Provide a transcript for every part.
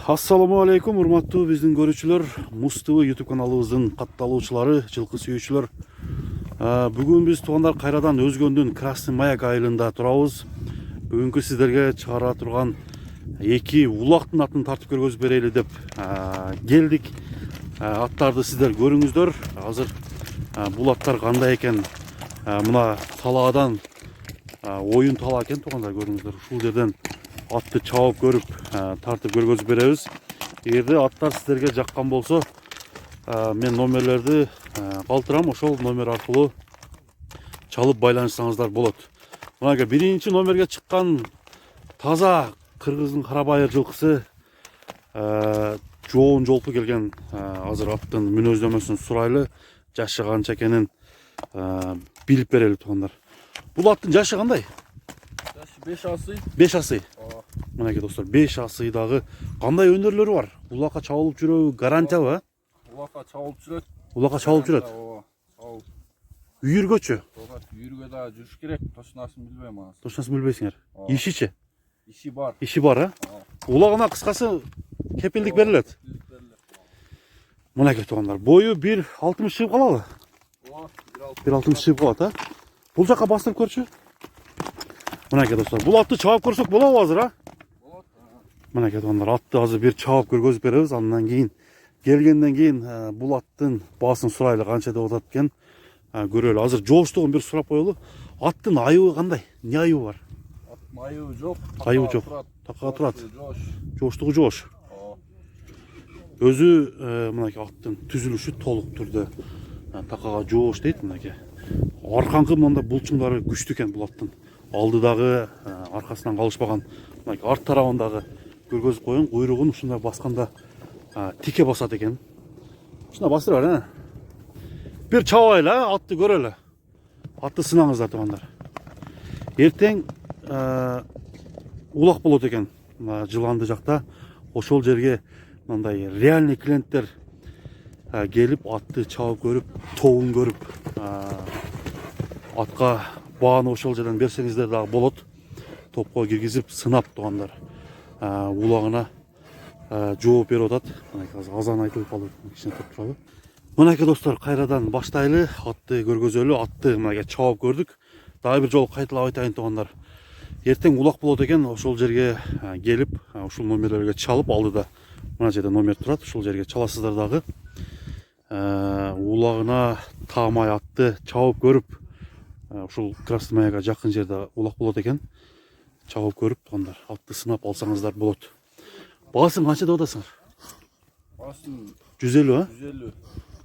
Assalamu alaikum, урматтуу биздин көрүүчүлөр, Муз ТВ YouTube каналыбыздын катталуучулары, жылкы сүйүүчүлөр. Бүгүн биз туугандар кайрадан Өзгөндүн Красный Маяк айылында турабыз. Бүгүнкү сиздерге чыгара турган эки улактын атын тартып көргөзүп берели деп келдик. Аттарды сиздер көрүңүздөр. Азыр бул аттар кандай экен? Мына талаадан оюн талаа экен туугандар, көрүңүздөр. Ушул жерден атты чабып көрүп, тартып көргөзүп беребиз. Эгерде аттар сиздерге жаккан болсо, мен номерлерди калтырам, ошол номер аркылуу чалып байланышсаңыздар болот. Мына биринчи номерге чыккан таза кыргыздын карабайыр жылкысы, жоон жолпу келген, азыр аттын мүнөздөмөсүн сурайлы, жашы канча экенин билип берели туугандар. Бул аттын жашы кандай? 5 асый. 5 асый. Мынакей достор, 5 асыйдагы кандай өнөрлөрү бар? Улакка чабылып жүрөбү, гарантиябы? Улакка чабылып жүрөт. Улакка чабылып жүрөт. Чабылып. Үйүргөчү? Үйүргө да жүрүш керек. Точносын билбейм азыр. Точносын билбейсиңер. Ишичи? Иши бар. Иши бар, Улагына кыскасы кепилдик берилет. Мынакей туугандар, бою 1.60 чыгып калабы? 1.60 чыгып калат, Бул жака бастырып көрчү. Мынакей достор, бул атты чабып көрсөк болобу азыр, Болот. Мынакей туугандар, атты азыр бир чабып көргөзүп беребиз. Андан кийин келгенден кийин бул аттын баасын сурайлы, канча деп атат экен, көрөлү. Азыр жооштугун бир сурап коелу. Аттын айыбы кандай? Эмне айыбы бар? Аттын айыбы жок. Айыбы жок. Такага турат. Жооштугу жоош. Өзү мынакей аттын түзүлүшү толук түрдө такага жоош дейт мынакей. Аркаңкы мында булчуңдары күчтүү экен бул аттын. Алдыдагы аркасынан калышпаган, мынакей арт тарабындагы көргөзүп коюн, куйругун ушундай басканда тике басат экен. Ушундай бастырып бер, бир чабайлы, атты көрөлү. Атты сынаңыздар туугандар. Эртең улак болот экен. Жыланды жакта ошол жерге мындай реальный клиенттер келип атты чабып көрүп, тобун көрүп, атка бааны ошол жерден берсеңиздер дагы болот. Топко киргизип сынап туугандар. Улагына жооп берип атат. Мынакей азан айтылып калып, кичине туруп турабы. Мынакей достор, кайрадан баштайлы, атты көргөзөлү. Атты мынакей чабып көрдүк. Дагы бир жолу кайталап айтайын туугандар. Эртең улак болот экен, ошол жерге келип, ушул номерлерге чалып, алдыда мына жерде номер турат, ушул жерге чаласыздар дагы. Улагына таамай атты чабып көрүп, ушул Красный Маякка жакын жерде улак болот экен. Чабып көрүп туугандар, атты сынап алсаңыздар болот. Баасын канча деп атасыңар? Баасын 150, 150.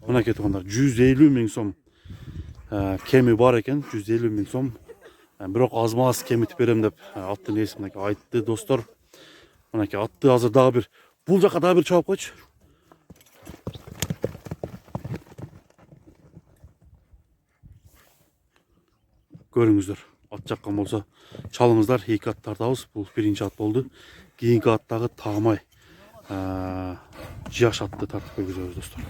Мынакей туугандар, 150 миң сом кеми бар экен, 150 миң сом. Бирок аз-маз кемитип берем деп аттын ээси мынакей айтты достор. Мынакей атты азыр дагы бир, бул жака дагы бир чабып койчу. Көрүңүздөр, ат жаккан болсо чалыңыздар. Эки ат тартабыз. Бул биринчи ат болду. Кийинки аттагы таамай жаш атты тартып көргөзөбүз достор.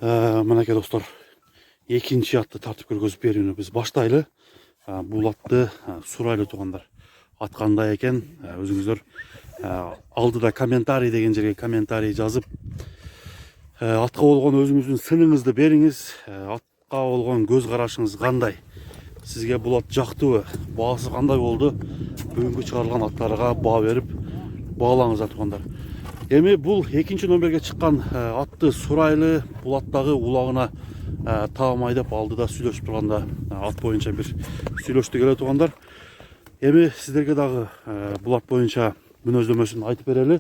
Мынакей достор, экинчи атты тартып көргөзүп берүүнү биз баштайлы. Бул атты сурайлы туугандар. Ат кандай экен, өзүңүздөр алдыда комментарий деген жерге комментарий жазып, атка болгон өзүңүздүн сыныңызды бериңиз. Атка болгон көз карашыңыз кандай? Сизге бул ат жактыбы? Баасы кандай болду? Бүгүнкү чыгарылган аттарга баа берип баалаңыздар туугандар. Эми бул экинчи номерге чыккан атты сурайлы. Бул аттагы улагына таамай деп алдыда сүйлөшүп турганда ат боюнча бир сүйлөштүк эле туугандар. Эми сиздерге дагы бул ат боюнча мүнөздөмөсүн айтып берели.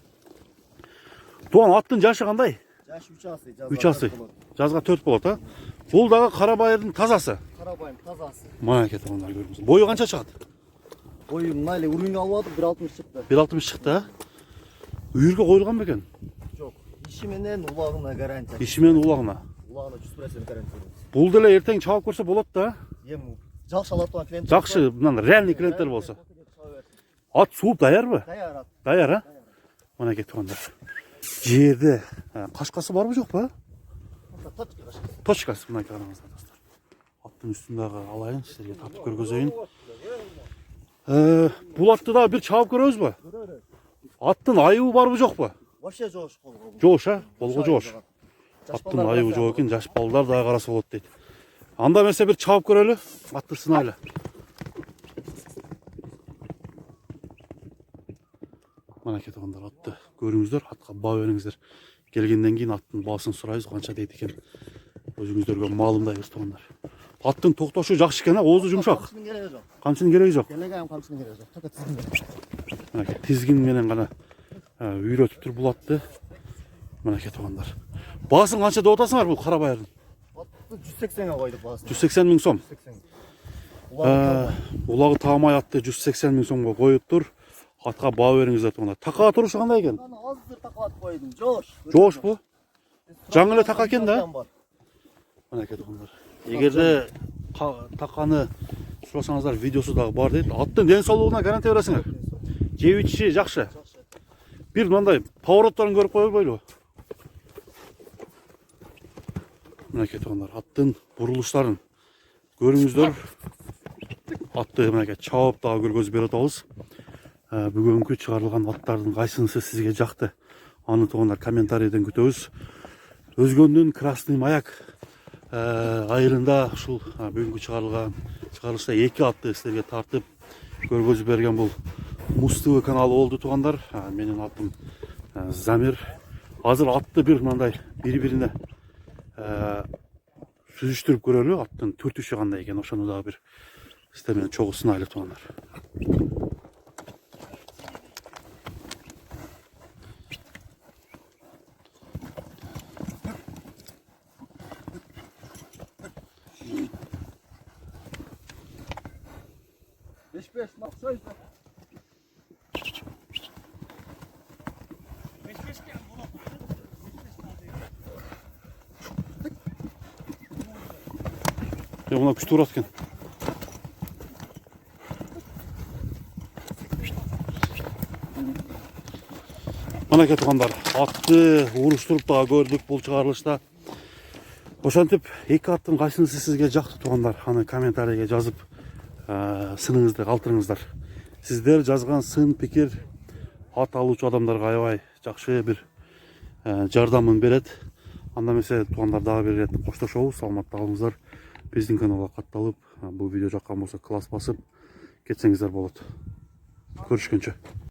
Туган, аттын жашы кандай? Жашы 3 асый. 3 асый. Жазга 4 болот, Бул дагы карабайырдын тазасы. Карабайыр тазасы. Мынакей туугандар, көрүңүз. Бою канча чыгат? Бою мына эле уруң алып атып 1.60 чыкты. 1.60 чыкты, Үйүргө коюлган бекен? Жок. Иши менен улагына гарантия. Иши менен улагына. Улагына 100% гарантия. Бул деле эртең чабып көрсө болот да. Эми Жакшы алат туган клиент. Жакшы, мындай реальный клиенттер болсо. Ат сууп даярбы? Даяр ат. Даяр, а? Мынакей туугандар. Жерде кашкасы барбы жокпу? Точкасы мынакей караңыздар достор. Аттын үстүндөгү алайын, силерге тартып көргөзөйүн. Бул атты да бир чабып көрөбүзбү? Аттын айыбы барбы жокпу? Вообще жоош колго. Жоош, а? Колго жоош. Аттын айыбы жок экен, жаш балдар дагы караса болот дейт. Анда эмесе бир чабып көрөлү, атты сынайлы. Мынакей туугандар, атты көрүңүздөр, атка баа бериңиздер. Келгенден кийин аттын баасын сурайбыз, канча дейт экен. Өзүңүздөргө маалымдайбыз туугандар. Аттын токтошу жакшы экен, оозу жумшак. Камчынын кереги жок. Камчынын кереги жок. Келегем камчынын кереги жок. Только тизгин. Мынакей тизгин менен гана үйрөтүптүр бул атты. Мынакей туугандар. Баасын канча деп атасыңар бул кара байырдын? Атты 180 койдук баасын. 180 миң сом. 180. Улагы таамай атты 180 миң сомго коюптур. Атка баа бериңиздер туугандар. Така турушу кандай экен? Аны азыр такап койдум. Жоош. Жоошпу? Жаңы эле така экен да? Мынакей туугандар. Эгерде таканы сурасаңыздар, видеосу дагы бар дейт. Аттын ден соолугуна гарантия бересиңер. Жеп ичиши жакшы. Бир мындай поворотторун көрүп койбойлубу? Мынакей туугандар, аттын бурулуштарын көрүңүздөр. Атты мынакей чабып дагы көргөзүп берип атабыз. Бүгүнкү чыгарылган аттардын кайсынысы сизге жакты? Аны туугандар комментарийден күтөбүз. Өзгөндүн Красный маяк айылында ушул бүгүнкү чыгарылышта 2 атты силерге тартып көргөзүп берген бул Муз ТВ каналы болду туугандар. Менин атым Замир. Азыр атты бир мындай бири-бирине сүзүштүрүп көрөлү. Аттын түртүшү кандай экен, ошону дагы бир сиздер менен чогуу сынайлы туугандар. Beş maksaydı. Мына күчтүү урат экен. Мынакей туугандар, атты уруштуруп дагы көрдүк бул чыгарылышта. Ошентип, 2 аттын кайсынысы сизге жакты туугандар? Аны комментарийге жазып сыныңызды калтырыңыздар. Сиздер жазган сын пикир ат алуучу адамдарга аябай жакшы бир жардамын берет. Анда эмесе туугандар дагы бир ирет коштошобуз. Саламатта калыңыздар. Биздин каналга катталып, бул видео жаккан болсо класс басып кетсеңиздер болот. Көрүшкөнчө.